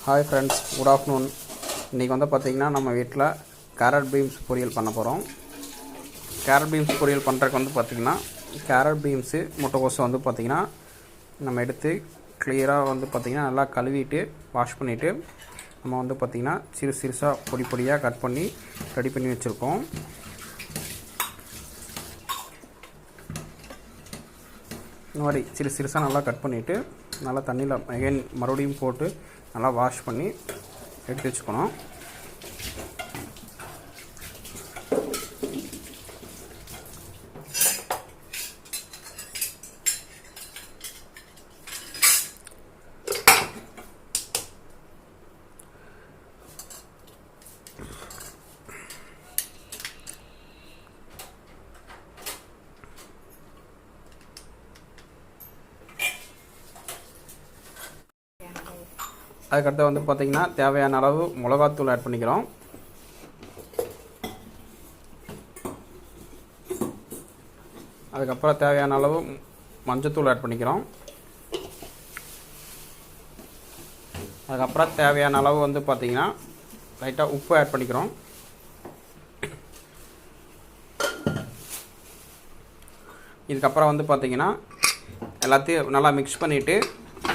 Hi friends, good afternoon. இன்றைக்கி வந்து பார்த்திங்கன்னா நம்ம வீட்டில் கேரட் பீன்ஸ் பொரியல் பண்ண போகிறோம். கேரட் பீன்ஸ் பொரியல் பண்ணுறதுக்கு வந்து பார்த்திங்கன்னா கேரட் பீன்ஸு முட்டைக்கோஸை வந்து பார்த்திங்கன்னா நம்ம எடுத்து கிளியராக வந்து பார்த்திங்கன்னா நல்லா கழுவிட்டு வாஷ் பண்ணிவிட்டு நம்ம வந்து பார்த்திங்கன்னா சிறுசாக பொடி பொடியாக கட் பண்ணி ரெடி பண்ணி வச்சுருக்கோம். இந்த மாதிரி சிறுசாக நல்லா கட் பண்ணிவிட்டு நல்லா தண்ணியில் அகைன் மறுபடியும் போட்டு நல்லா வாஷ் பண்ணி எடுத்து வச்சுக்கணும். அதுக்கடுத்து வந்து பார்த்திங்கன்னா தேவையான அளவு மிளகாத்தூள் ஆட் பண்ணிக்கிறோம். அதுக்கப்புறம் தேவையான அளவு மஞ்சத்தூள் ஆட் பண்ணிக்கிறோம். அதுக்கப்புறம் தேவையான அளவு வந்து பார்த்திங்கன்னா லைட்டாக உப்பு ஆட் பண்ணிக்கிறோம். இதுக்கப்புறம் வந்து பார்த்திங்கன்னா எல்லாத்தையும் நல்லா மிக்ஸ் பண்ணிவிட்டு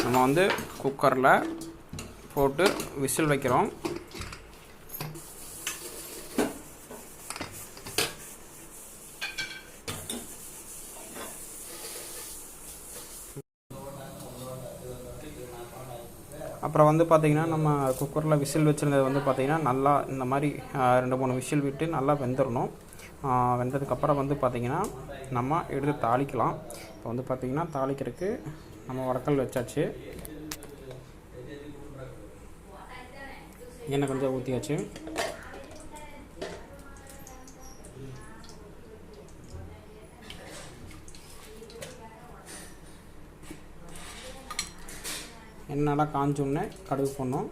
நம்ம வந்து குக்கரில் போட்டு விசில் வைக்கிறோம். அப்புறம் வந்து பார்த்திங்கன்னா நம்ம குக்கரில் விசில் வச்சுருந்தது வந்து பார்த்திங்கன்னா நல்லா இந்த மாதிரி 2-3 விசில் விட்டு நல்லா வெந்துடணும். வெந்ததுக்கப்புறம் வந்து பார்த்திங்கன்னா நம்ம எடுத்து தாளிக்கலாம். இப்போ வந்து பார்த்திங்கன்னா தாளிக்கிறதுக்கு நம்ம வடக்கல் வச்சாச்சு. எண்ணெய் கொஞ்சம் ஊற்றியாச்சு. எண்ணெய் நல்லா காஞ்சோம்னே கடுகு போடணும்.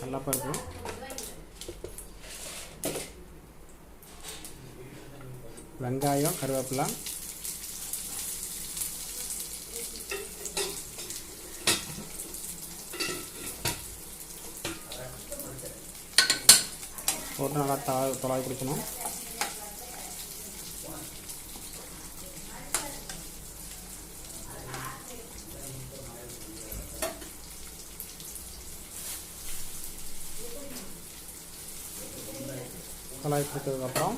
நல்லா பருப்பு, வெங்காயம், கருவேப்பிலை, போட்டு நல்லா தொலாவி பிடிக்கணும். தொலாவி பிடிச்சதுக்கப்புறம்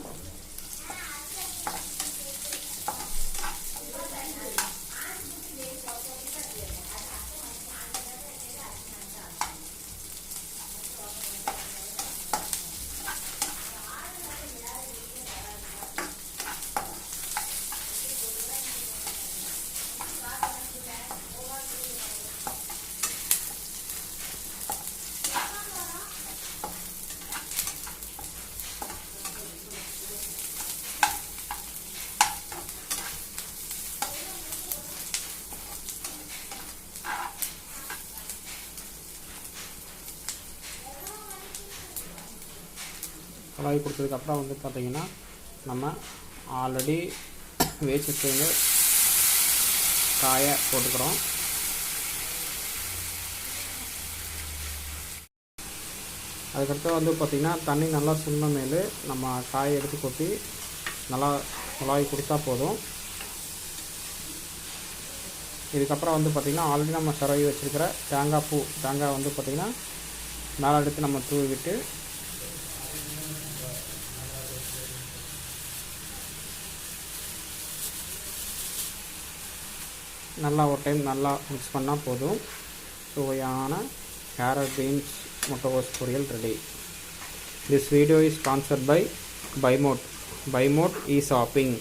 கலாய் கொடுத்ததுக்கப்புறம் வந்து பார்த்திங்கன்னா நம்ம ஆல்ரெடி வேஸ்ட் வந்து காயை போட்டுக்கிறோம். அதுக்கடுத்து வந்து பார்த்திங்கன்னா தண்ணி நல்லா சுண்ட மேலே நம்ம காயை எடுத்து கொட்டி நல்லா கலாய் கொடுத்தா போதும். இதுக்கப்புறம் வந்து பார்த்திங்கன்னா ஆல்ரெடி நம்ம சரவி வச்சுருக்கிற தேங்காய் வந்து பார்த்திங்கன்னா மேலே எடுத்து நம்ம தூவி விட்டு நல்லா ஒரு டைம் நல்லா மிக்ஸ் பண்ணால் போதும். சுவையான கேரட் பீன்ஸ் முட்டைகோஸ் பொரியல் ready. This video is sponsored by பைமோட். பைமோட் இ ஷாப்பிங்.